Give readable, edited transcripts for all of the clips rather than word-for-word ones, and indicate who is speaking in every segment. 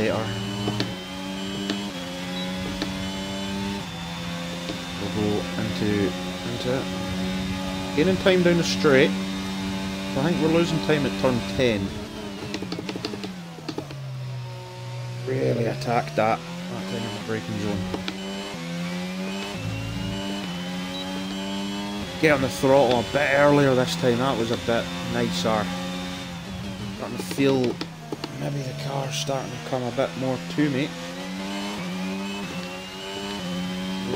Speaker 1: better. We'll go into it. Gaining time down the straight. So I think we're losing time at turn 10. Really attacked that time in the braking zone. Get on the throttle a bit earlier this time, that was a bit nicer. Starting to feel maybe the car's starting to come a bit more to me.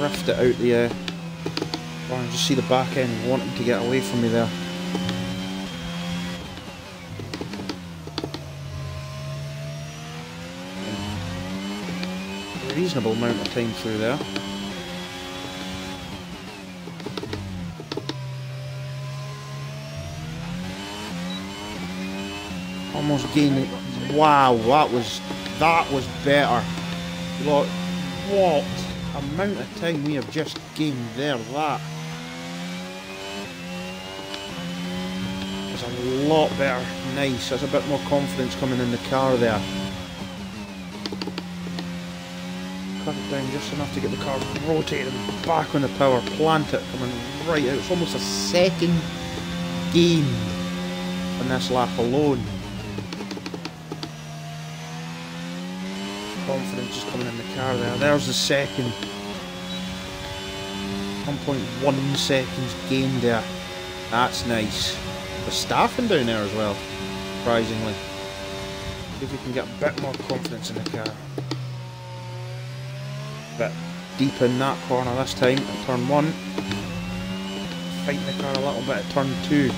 Speaker 1: Rift it out the I can just see the back end wanting to get away from me there. A reasonable amount of time through there. Almost gained it. Wow, that was better. Look, what amount of time we have just gained there. That was a lot better. Nice. There's a bit more confidence coming in the car there. Cut it down just enough to get the car rotating back on the power. Plant it coming right out. It's almost a second gained on this lap alone. Confidence is coming in the car there. There's the second. 1.1 seconds gained there. That's nice. The staffing down there as well, surprisingly. See if we can get a bit more confidence in the car. A bit deep in that corner this time at turn 1. Fighting the car a little bit at turn 2.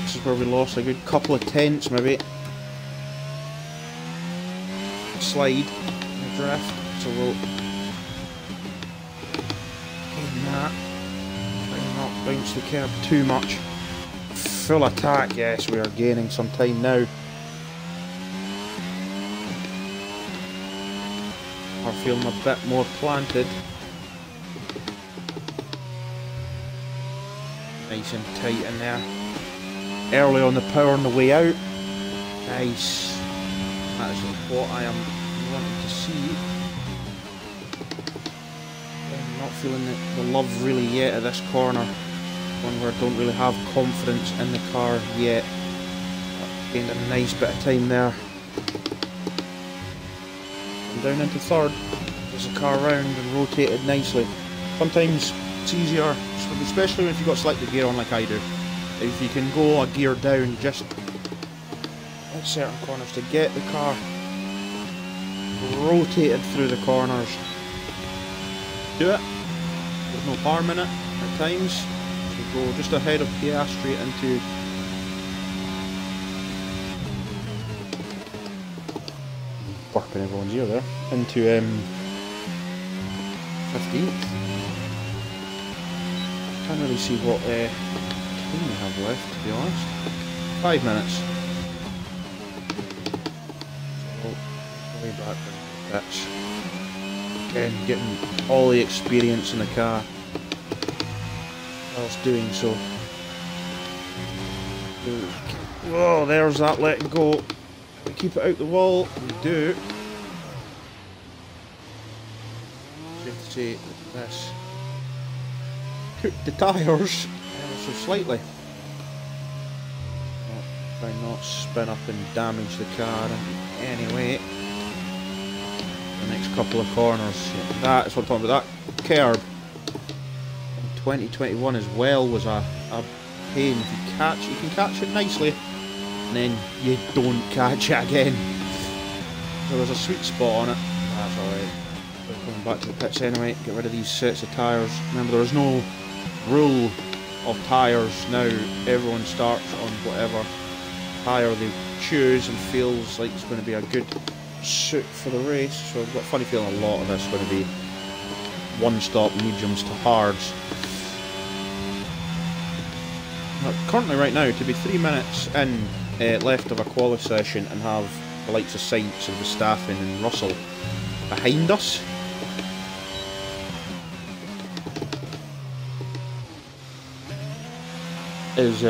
Speaker 1: This is where we lost a good couple of tenths maybe. Slide and drift, so we'll gain that. Try and not bounce the curb too much. Full attack, yes, we are gaining some time now. We're feeling a bit more planted. Nice and tight in there. Early on the power on the way out. Nice. That is what I am wanting to see. I'm not feeling the love really yet at this corner. One where I don't really have confidence in the car yet. Gained a nice bit of time there. I'm down into third. There's the car round and rotated nicely. Sometimes it's easier, especially if you've got selective gear on like I do. If you can go a gear down just at certain corners to get the car rotated through the corners. Do it. There's no harm in it at times. So go just ahead of Piastri into burping everyone's ear there. Into 15th. Can't really see what time we have left, to be honest. 5 minutes. Way back down the pitch. Again, getting all the experience in the car whilst doing so. Whoa, there's that letting go. Can we keep it out the wall? We do. Safe to say that this cooked the tyres ever so slightly. Try not spin up and damage the car in any way. The next couple of corners. That is what I'm talking about. That curb in 2021 as well was a pain. If you can catch it nicely, and then you don't catch it again. So there's a sweet spot on it. That's alright. We're coming back to the pits anyway. Get rid of these sets of tyres. Remember, there is no rule of tyres now. Everyone starts on whatever tyre they choose and feels like it's going to be a good suit for the race. So I've got a funny feeling a lot of this is going to be one-stop mediums to hards. Currently right now, to be 3 minutes in left of a quali session and have the likes of Sainz and Verstappen and Russell behind us, is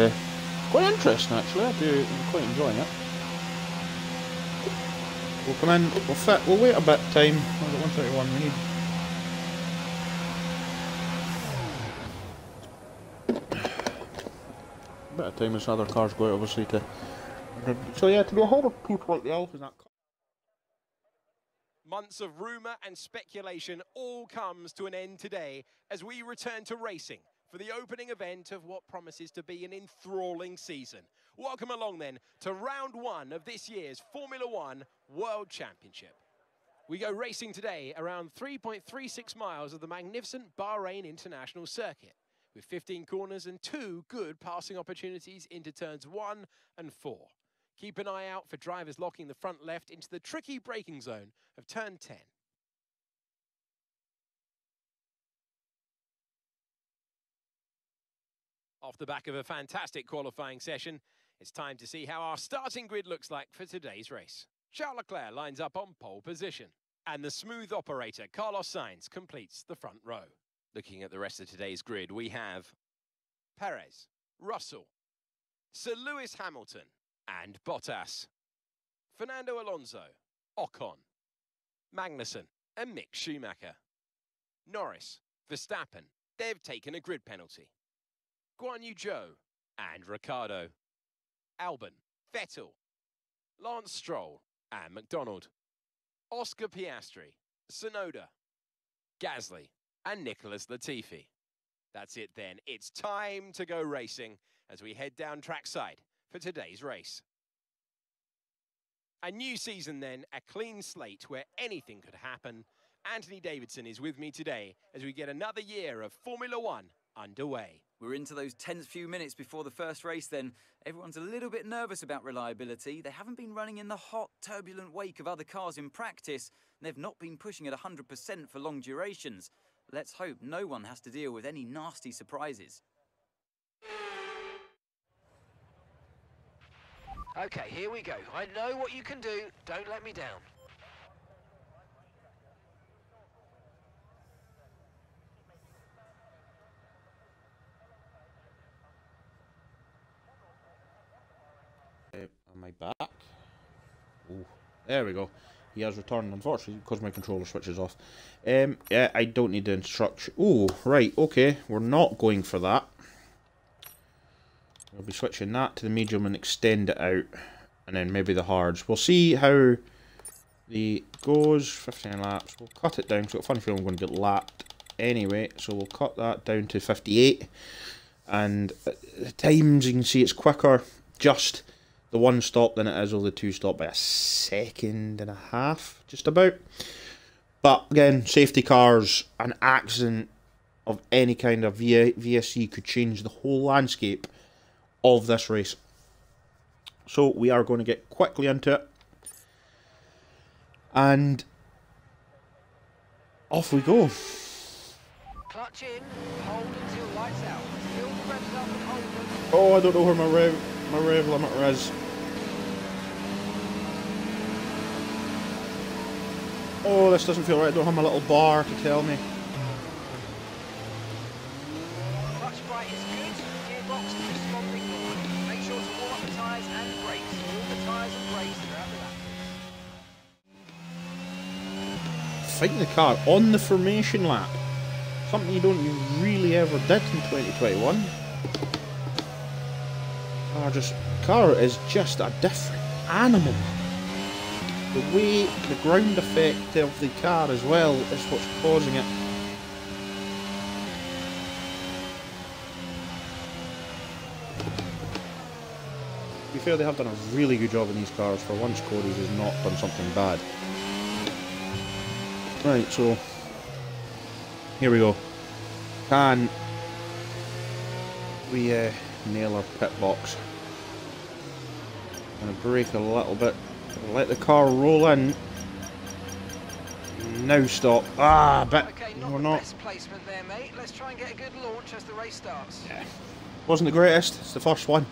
Speaker 1: quite interesting actually. I'm quite enjoying it. We'll come in, we'll wait a bit of time. I've got 131, we need... a bit of time as other cars go out, obviously, to... So yeah, to be a whole of people like the Alfa in that car.
Speaker 2: Months of rumour and speculation all comes to an end today as we return to racing for the opening event of what promises to be an enthralling season. Welcome along then to round one of this year's Formula One World Championship. We go racing today around 3.36 miles of the magnificent Bahrain International Circuit, with 15 corners and 2 good passing opportunities into turns 1 and 4. Keep an eye out for drivers locking the front left into the tricky braking zone of turn 10. Off the back of a fantastic qualifying session, it's time to see how our starting grid looks like for today's race. Charles Leclerc lines up on pole position, and the smooth operator Carlos Sainz completes the front row. Looking at the rest of today's grid, we have Perez, Russell, Sir Lewis Hamilton, and Bottas, Fernando Alonso, Ocon, Magnussen, and Mick Schumacher. Norris, Verstappen, they've taken a grid penalty. Guan Yu Zhou and Ricciardo, Albon, Vettel, Lance Stroll and McDonald, Oscar Piastri, Tsunoda, Gasly and Nicholas Latifi. That's it then, it's time to go racing as we head down trackside for today's race. A new season then, a clean slate where anything could happen. Anthony Davidson is with me today as we get another year of Formula One underway.
Speaker 3: We're into those tense few minutes before the first race then. Everyone's a little bit nervous about reliability. They haven't been running in the hot, turbulent wake of other cars in practice, and they've not been pushing at 100% for long durations. Let's hope no one has to deal with any nasty surprises.
Speaker 4: Okay, here we go. I know what you can do. Don't let me down.
Speaker 1: Am I back? Oh, there we go. He has returned, unfortunately, because my controller switches off. Yeah, I don't need the instruction. Oh, right, okay. We're not going for that. We'll be switching that to the medium and extend it out. And then maybe the hards. We'll see how the goes. 15 laps. We'll cut it down. So I've got a funny feeling I'm going to get lapped anyway. So we'll cut that down to 58. And at the times, you can see it's quicker. Just the one stop than it is over the two stop by a second and a half, just about. But again, safety cars, an accident of any kind of VSC could change the whole landscape of this race. So we are going to get quickly into it. And off we go.
Speaker 4: Clutch in, hold until lights out. Still revved up and hold them.
Speaker 1: Oh, I don't know where my rev limiter is. Oh, this doesn't feel right. I don't have my little bar to tell me.
Speaker 4: Clutch right is good. Gearbox is responding well. Make sure to warm up the tyres and brakes. All the tyres and brakes throughout the lap.
Speaker 1: Fighting the car on the formation lap. Something you don't really ever did in 2021. Car is just a different animal. The weight, the ground effect of the car as well is what's causing it. To be fair, they have done a really good job in these cars. For once, Cody's has not done something bad. Right, so here we go. Can we nail our pit box? I'm going to brake a little bit. Let the car roll in. Now stop. Ah, but
Speaker 4: Okay,
Speaker 1: we're not.
Speaker 4: Best placement there, mate. Let's try and get a good launch as the race starts.
Speaker 1: Yeah. Wasn't the greatest. It's the first one.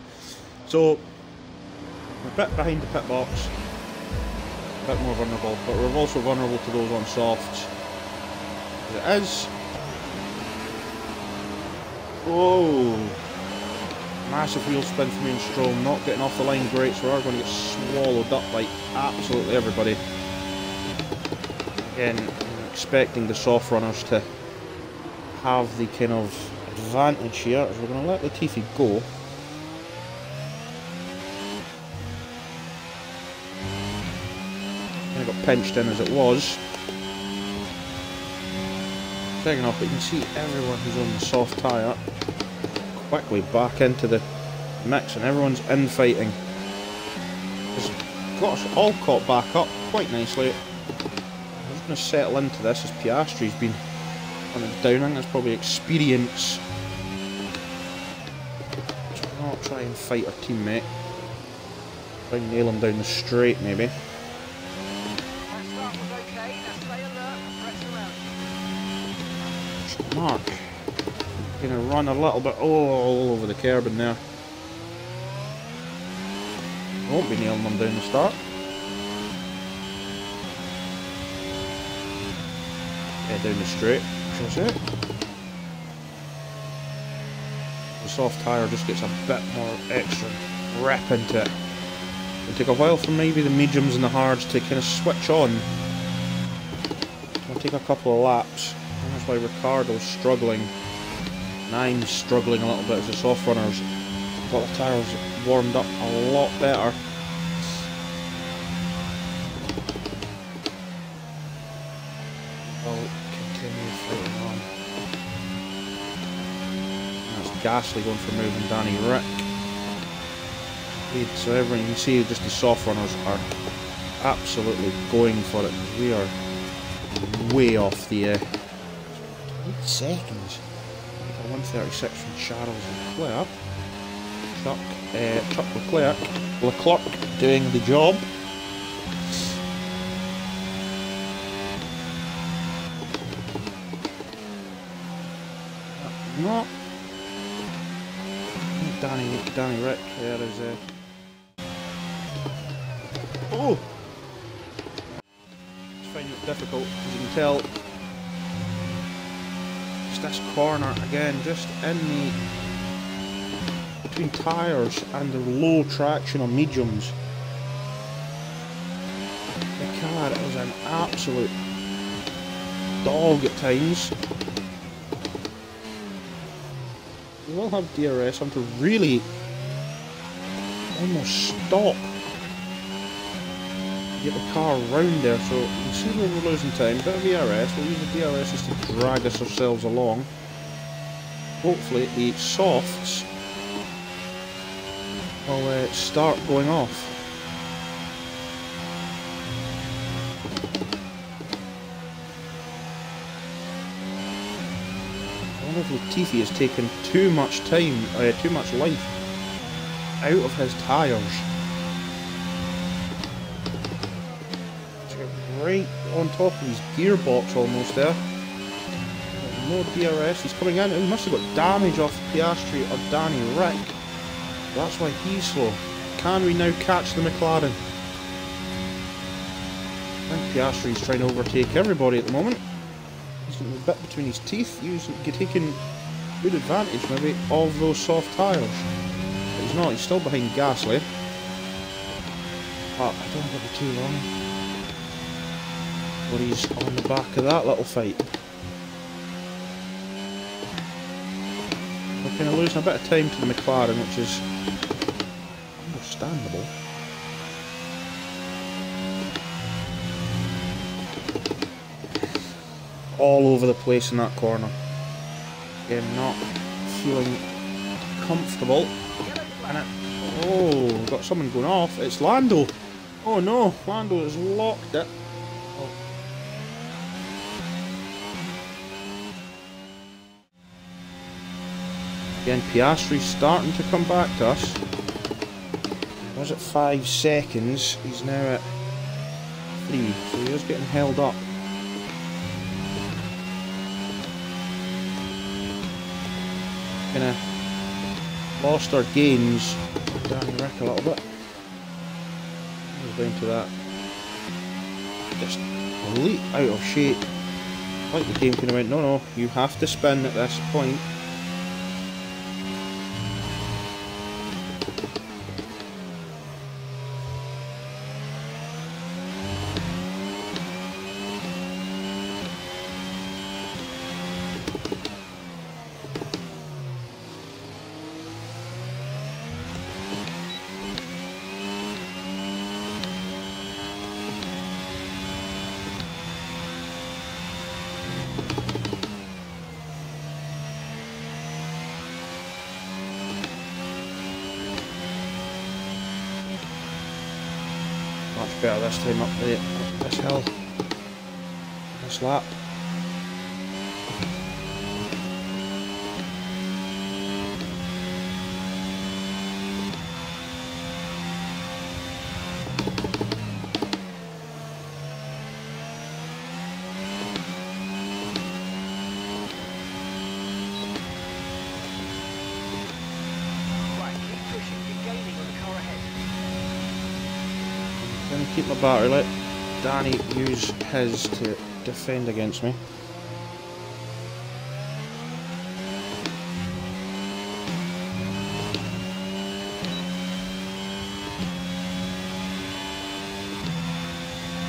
Speaker 1: So we're a bit behind the pit box. A bit more vulnerable, but we're also vulnerable to those on softs. As it is. Whoa. Massive wheel spin for me and Stroll, not getting off the line great, so we are going to get swallowed up by absolutely everybody. Again, I'm expecting the soft runners to have the kind of advantage here, as we're going to let Latifi go. I got pinched in as it was. Second off, but you can see everyone who's on the soft tyre quickly back into the mix, and everyone's infighting. It's got us all caught back up quite nicely. I'm just going to settle into this as Piastri's been on a downing. That's probably experience. So not try and fight our teammate. Try and nail him down the straight maybe.
Speaker 4: That start was okay. Now stay alert and press around.
Speaker 1: Mark gonna run a little bit all over the curb in there. Won't be nailing them down the start. Head down the straight, that's it. The soft tyre just gets a bit more extra rip into it. It'll take a while for maybe the mediums and the hards to kind of switch on. It'll take a couple of laps. And that's why Ricardo's struggling. And I'm struggling a little bit as the soft runners. Got the tyres warmed up a lot better. I'll continue fighting on. And that's Gasly going for moving Danny Rick. So everyone, you can see just the soft runners are absolutely going for it. We are way off the 8 seconds. 136 from Charles Leclerc. Chuck Leclerc. Leclerc doing the job. No. Danny Rick there is oh! It's finding it difficult, as you can tell. Just this corner again, just in the between tyres and the low traction on mediums. The car is an absolute dog at times. We will have DRS on to really almost stop. Get the car round there, so you can see where we're losing time. Bit of DRS, we'll use the DRS to drag us ourselves along. Hopefully the softs will start going off. I wonder if Latifi has taken too much time, too much life out of his tyres. Right on top of his gearbox almost there. No DRS, he's coming in. He must have got damage off Piastri or Danny Rick. That's why he's slow. Can we now catch the McLaren? I think Piastri's trying to overtake everybody at the moment. He's got a bit between his teeth, taking good advantage maybe of those soft tyres. But he's not, he's still behind Gasly. But I don't think it'll be too long. But he's on the back of that little fight. We're kind of losing a bit of time to the McLaren, which is understandable. All over the place in that corner. Again, not feeling comfortable. And oh, got someone going off. It's Lando. Oh no, Lando has locked it. Oh. Again, Piastri's starting to come back to us. He was at 5 seconds. He's now at 3, so he is getting held up. Kinda lost our gains. Danny Rick a little bit. We're down to that. Just complete out of shape. Like the game kind of went, no, you have to spin at this point. better this time up this hill, this lap. Keep my battery, let Danny use his to defend against me.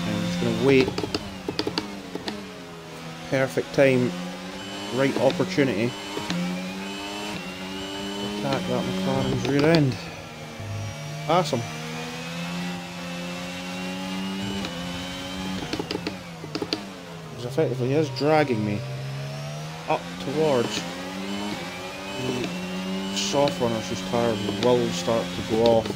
Speaker 1: I'm just going to wait. Perfect time, right opportunity. Attack that McLaren's rear end. Pass him. Effectively, he is dragging me up towards the soft runners whose tires will start to go off.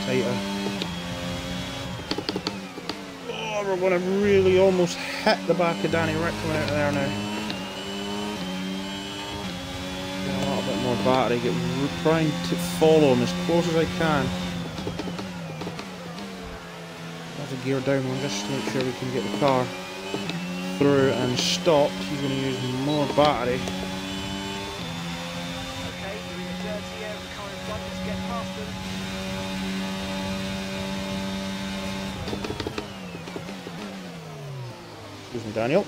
Speaker 1: Tighter. Oh, we're going to really almost hit the back of Danny Rick coming out of there now. Get a little bit more battery, trying to follow him as close as I can. Have the gear down one just to make sure we can get the car through and stopped. He's going to use more battery.
Speaker 4: Okay, doing a dirty air of the car in front, let's get past them.
Speaker 1: Excuse me, Daniel.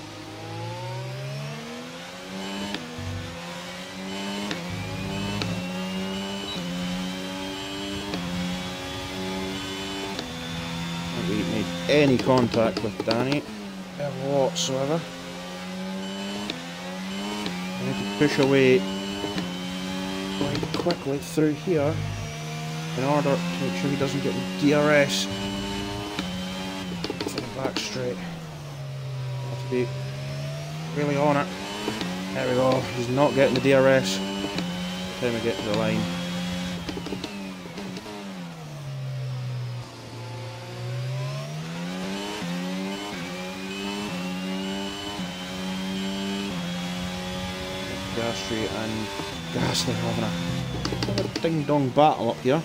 Speaker 1: We made any contact with Danny whatsoever. I need to push away quite quickly through here in order to make sure he doesn't get the DRS for the back straight. Have to be really on it. There we go. He's not getting the DRS. By the time we get to the line. Piastri and Gasly having a ding-dong battle up here.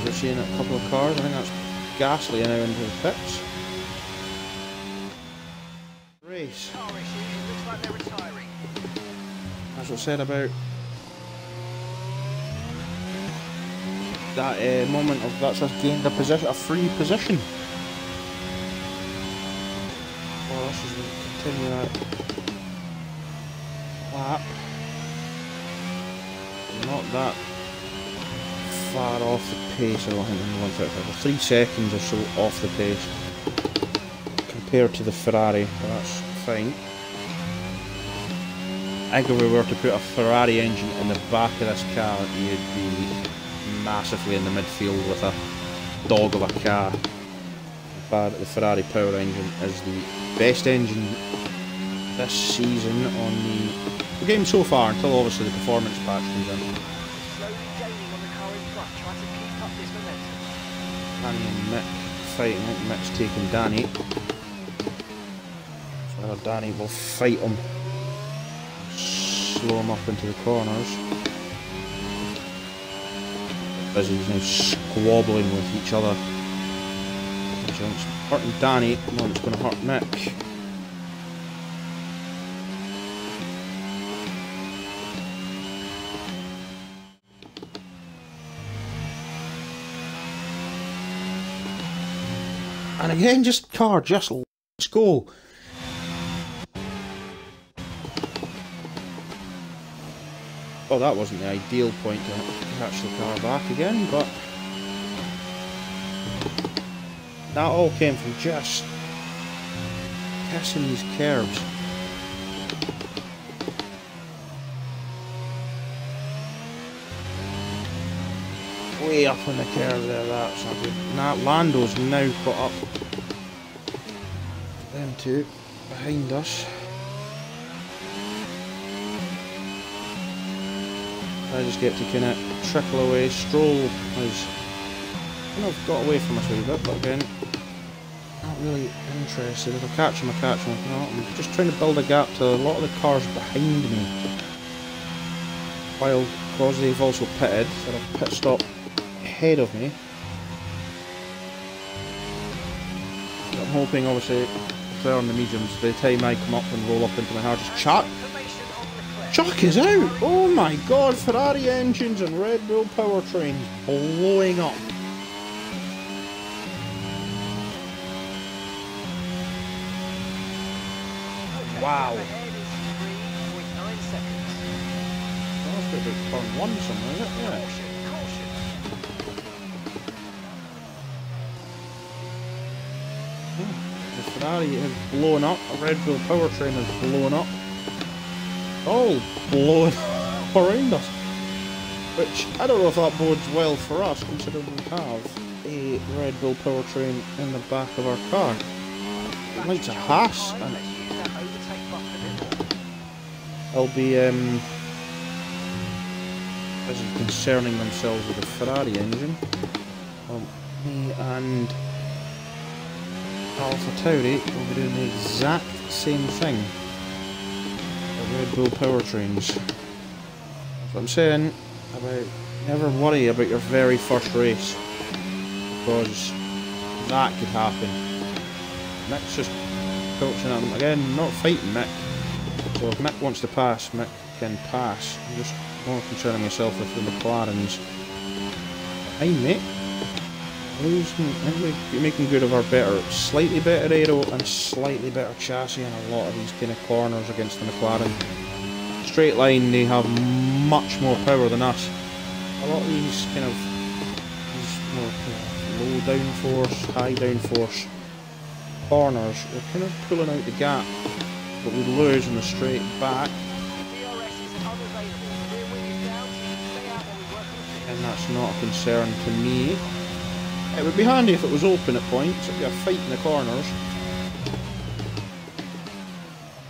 Speaker 1: We're seeing a couple of cars. I think that's Gasly now into the pits. Race.
Speaker 4: Car issues, it looks like they're retiring.
Speaker 1: That's what I said about that moment of that's us gained a position, a free position. Well, this is we continue that lap. Not that far off the pace, I don't think, in 135. 3 seconds or so off the pace compared to the Ferrari, but that's fine. I think if we were to put a Ferrari engine in the back of this car, you'd be massively in the midfield with a dog of a car. The Ferrari power engine is the best engine this season on the game so far, until obviously the performance patch comes in.
Speaker 4: Slowly gaining on the car in front, trying to keep up this momentum.
Speaker 1: Danny and Mick fighting. I think Mick's taking Danny. So Danny will fight him. Slow him up into the corners. As he's now squabbling with each other. It's hurting Danny, no, it's going to hurt Mick. And again, just car, just let's go. Oh, that wasn't the ideal point to catch the car back again, but that all came from just kissing these curbs. Way up on the curve there, that's not good. Now Lando's now caught up. Them two behind us. I just get to kind of trickle away. Stroll has kind of got away from us a wee bit, but again, not really interested. If I catch him, I catch him. No, I'm just trying to build a gap to a lot of the cars behind me. While, because they've also pitted, sort of pit stop ahead of me. I'm hoping, obviously, if they're on the mediums, by the time I come up and roll up into my hard, just chuck is out! Oh my god, Ferrari engines and Red Bull powertrains blowing up. Wow. That's a bit about turn 1 somewhere, is it? Yeah. The Ferrari has blown up, a Red Bull powertrain has blown up. All blowing around us. Which, I don't know if that bodes well for us, considering we have a Red Bull powertrain in the back of our car. It likes a Haas, and they'll be busy concerning themselves with the Ferrari engine. Me and AlphaTauri will be doing the exact same thing. The Red Bull powertrains. That's what I'm saying about never worry about your very first race, because that could happen. Mick's just coaching at them again, not fighting Mick. So if Mick wants to pass, Mick can pass. I'm just more concerning myself with the McLarens behind me. Making good of our slightly better aero and slightly better chassis in a lot of these kind of corners against the McLaren. Straight line, they have much more power than us. A lot of these kind of more low downforce, high downforce corners, we're kind of pulling out the gap, but we lose in the straight back. And that's not a concern to me. It would be handy if it was open at points, it'd be a fight in the corners.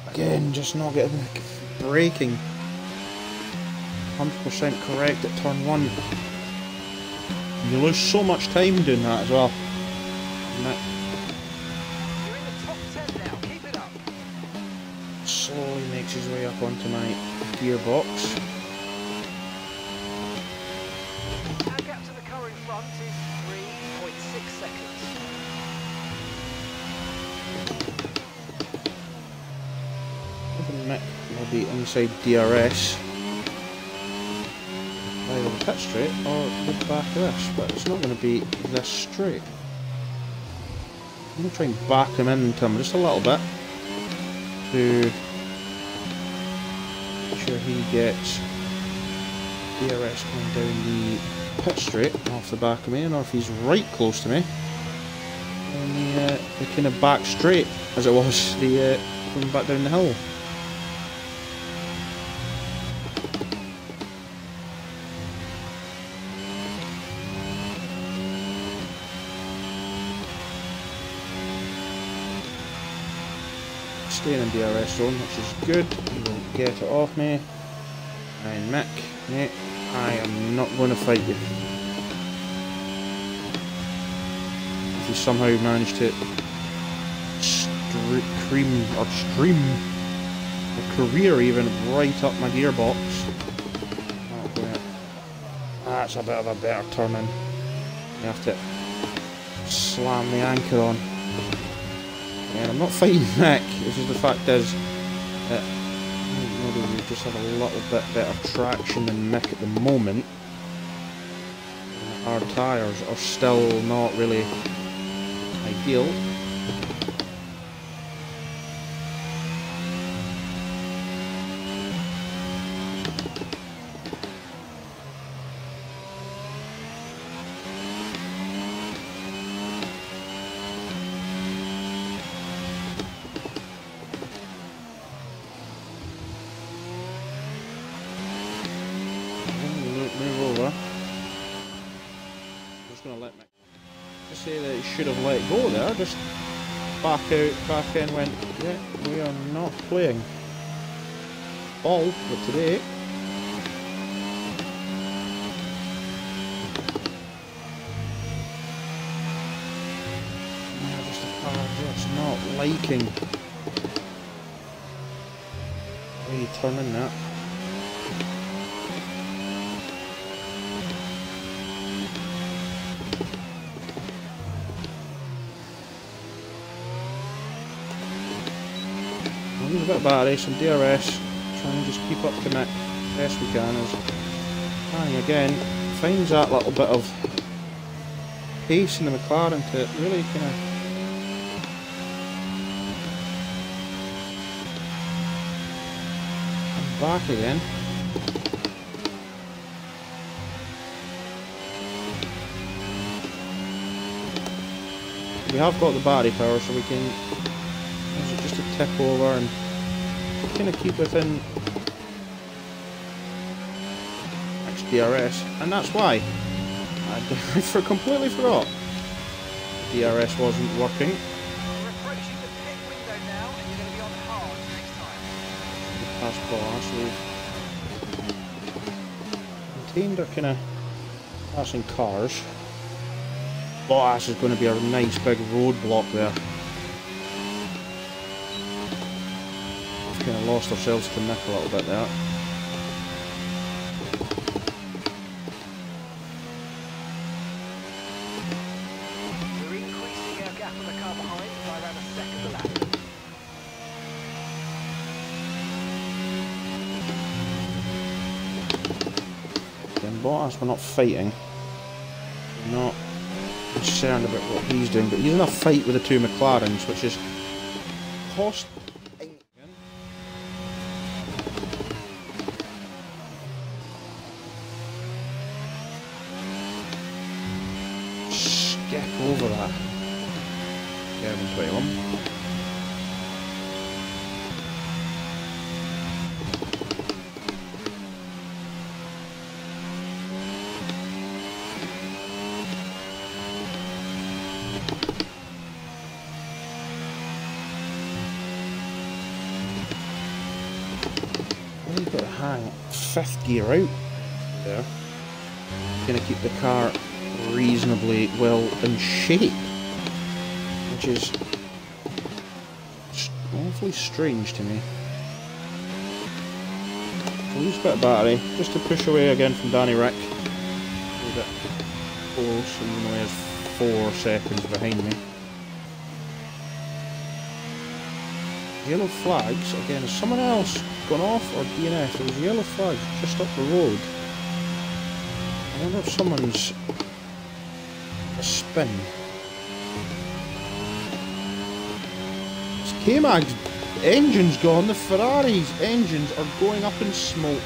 Speaker 1: Again, just not getting the braking 100% correct at turn 1. You lose so much time doing that as well. Slowly makes his way up onto my gearbox. Mick will be inside DRS either the pit straight or the back of this, but it's not going to be this straight. I'm going to try and back him into him just a little bit to make sure he gets DRS coming down the pit straight off the back of me, and or if he's right close to me, and the kind of back straight as it was the coming back down the hill. Staying in DRS zone, which is good. He will get it off me. And Mick, mate, I am not going to fight you. If you somehow manage to stream a career even right up my gearbox, that's a bit of a better turn in. You have to slam the anchor on. And I'm not fighting Mick, it's just the fact is that maybe we just have a little bit better traction than Mick at the moment. Our tyres are still not really deal. Move over. Just gonna let me say that it should have let go there. Just back out, back in. Went. Yeah, we are not playing ball for today. Just not liking where you turning that. Use a bit of battery, some DRS, try and just keep up to it best we can. And again, finds that little bit of pace in the McLaren to really kind of come back again. We have got the battery power, so we can use it just to tip over and kind of keep within DRS, and that's why I completely forgot the DRS wasn't working.
Speaker 4: We're approaching the pit window now, and you're going to be on hard next time.
Speaker 1: The past Bottas, we've maintained our kind of passing cars. Bottas is going to be a nice big roadblock there. We've kind of lost ourselves to Nick a little bit there.
Speaker 4: We're increasing our gap on the car behind by around a second a lap.
Speaker 1: Again, Bottas, we're not fighting. We're not concerned about what he's doing, but he's in a fight with the two McLarens, which is cost. Skip over that. Kevin 21. Really got to hang 5th gear out there. Gonna keep the car reasonably well in shape, which is awfully strange to me. I'll use a bit of battery just to push away again from Danny Rick. A little bit close, even though he has 4 seconds behind me. Yellow flags, again, has someone else gone off or DNF? There was yellow flags just up the road. I wonder if someone's a spin. It's K-Mag's engine's gone, the Ferrari's engines are going up in smoke.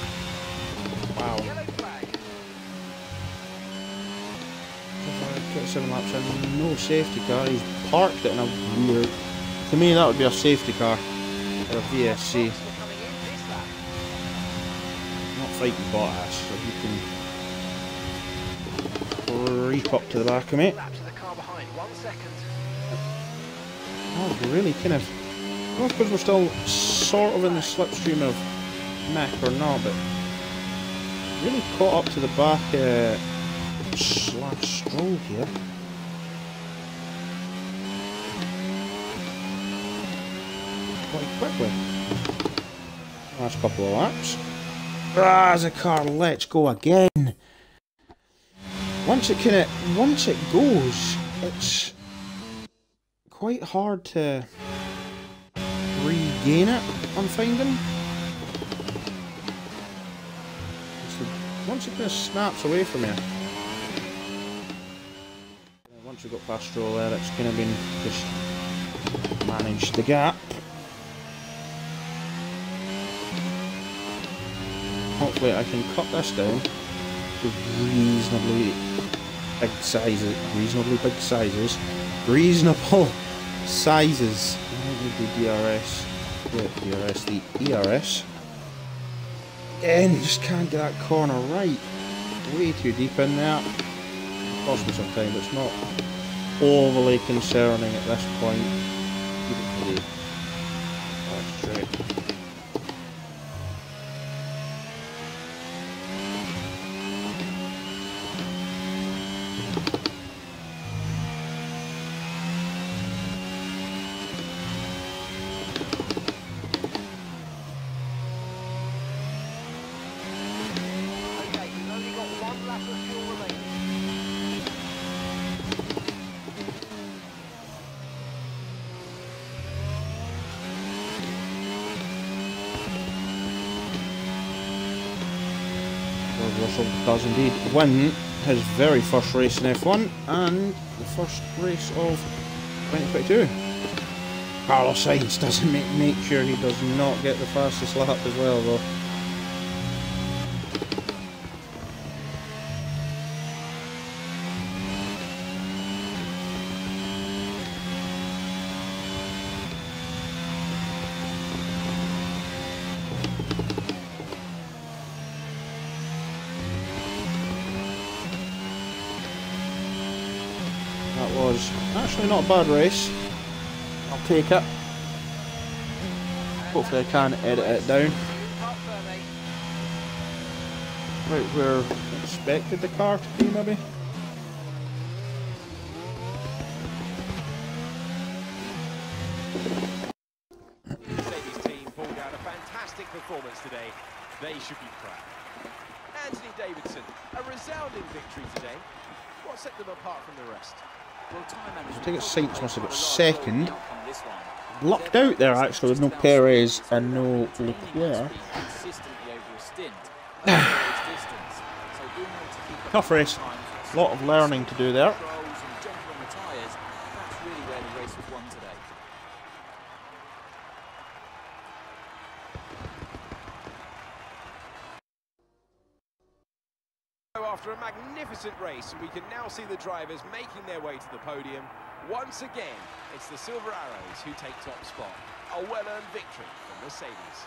Speaker 1: Wow.
Speaker 4: Yellow flag.
Speaker 1: 27 laps in, no safety car, he's parked it in a weird... To me that would be a safety car, or a VSC.
Speaker 4: We're coming in this lap.
Speaker 1: Not fighting Bottas, so you can creep up to the back of me.
Speaker 4: Lap to the car behind, 1 second.
Speaker 1: Oh, really kind of... I don't know because we're still sort of in the slipstream of Mick or not, but really caught up to the back Stroll here. Quite quickly. Last couple of laps. As the car lets go again. Once it goes, it's quite hard to regain it, I'm finding. Once it kind of snaps away from you. Once we got past Stroll there, it's kind of been just managed the gap. Hopefully I can cut this down to reasonably big sizes. Reasonable sizes. I don't need the DRS. Yeah, DRS, the ERS. And just can't get that corner right. Way too deep in there. Cost me some time, but it's not overly concerning at this point. Keep it pretty straight.
Speaker 4: Okay, you've only got one lap of fuel remaining.
Speaker 1: George Russell does indeed win his very first race in F1 and the first race of 2022. Carlos Sainz doesn't make sure he does not get the fastest lap as well though. That was actually not a bad race. I'll take it. Hopefully I can edit it down.
Speaker 4: Up there, mate.
Speaker 1: Right where I expected the car to be maybe.
Speaker 2: The Mercedes team pulled out a fantastic performance today. They should be proud. Anthony Davidson, a resounding victory today. What set them apart from the rest?
Speaker 3: Well, time management
Speaker 1: I think it's Sainz must have got
Speaker 3: played a large role in the
Speaker 1: second.
Speaker 3: outcome of this one.
Speaker 1: Lucked out there actually with no Perez and no Leclerc.
Speaker 3: Consistently over a stint. Over its distance. So being able to keep up
Speaker 1: Tough
Speaker 3: with
Speaker 1: race.
Speaker 3: times,
Speaker 1: A lot of learning to do there.
Speaker 3: controls and gentle on the tyres, that's really where the race was won today.
Speaker 2: After a magnificent race, we can now see the drivers making their way to the podium. Once again, it's the Silver Arrows who take top spot. A well-earned victory for Mercedes.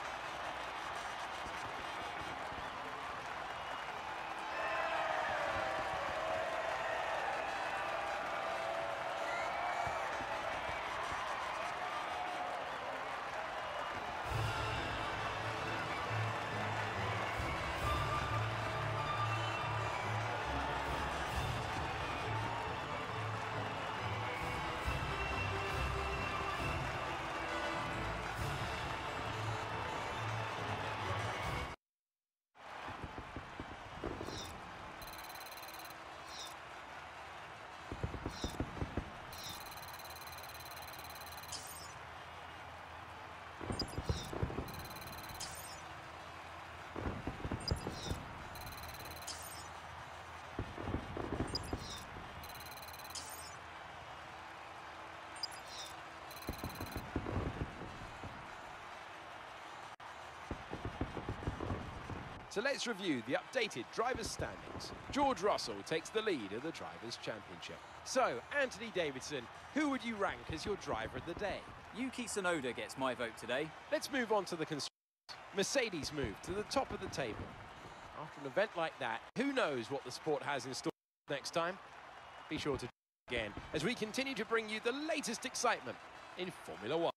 Speaker 2: So let's review the updated drivers' standings. George Russell takes the lead of the Drivers' Championship. So, Anthony Davidson, who would you rank as your driver of the day?
Speaker 3: Yuki Tsunoda gets my vote today.
Speaker 2: Let's move on to the constructors. Mercedes move to the top of the table. After an event like that, who knows what the sport has in store next time? Be sure to again as we continue to bring you the latest excitement in Formula One.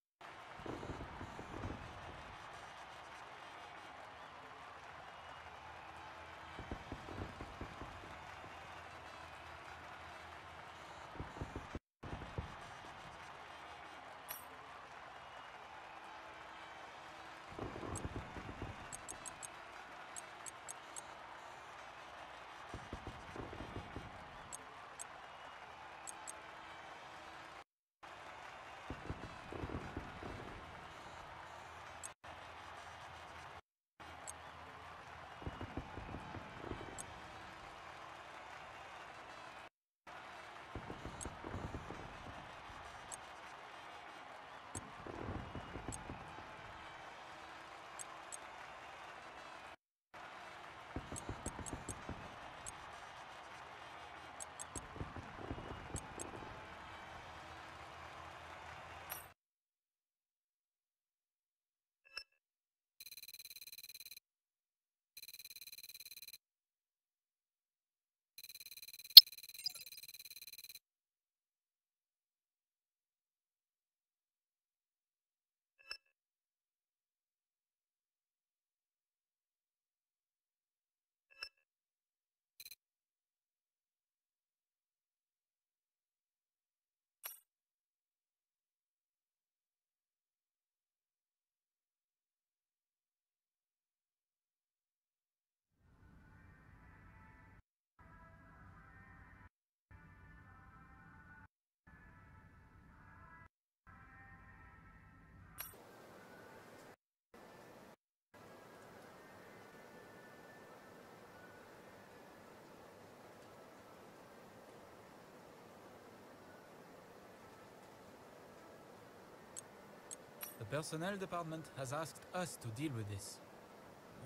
Speaker 5: personnel department has asked us to deal with this.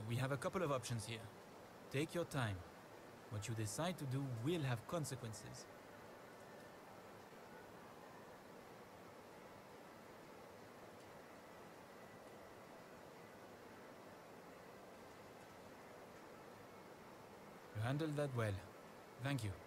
Speaker 5: We have a couple of options here. Take your time. What you decide to do will have consequences. You handled that well. Thank you.